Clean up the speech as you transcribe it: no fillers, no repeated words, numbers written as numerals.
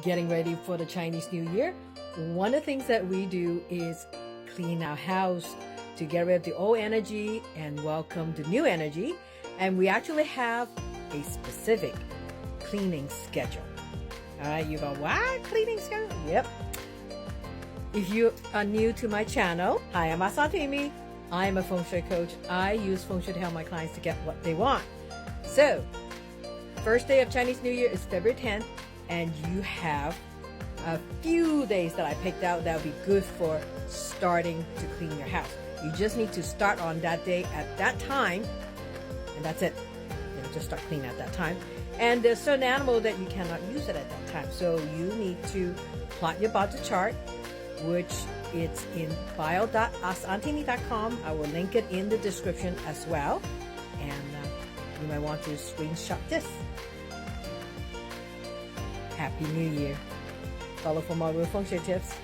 getting ready for the Chinese New Year, one of the things that we do is clean our house to get rid of the old energy and welcome the new energy. And we actually have a specific cleaning schedule. All right, you go, what? Cleaning schedule? Yep. If you are new to my channel, hi, I'm Asantimi. I am a feng shui coach. I use feng shui to help my clients to get what they want. So, first day of Chinese New Year is February 10th, and you have a few days that I picked out that will be good for starting to clean your house. You just need to start on that day at that time, and that's it. Just start cleaning at that time. And there's certain animal that you cannot use it at that time. So you need to plot your BaZi chart, which it's in bio.asantini.com. I will link it in the description as well. And you might want to screenshot this. Happy New Year. Follow for more real feng shui tips.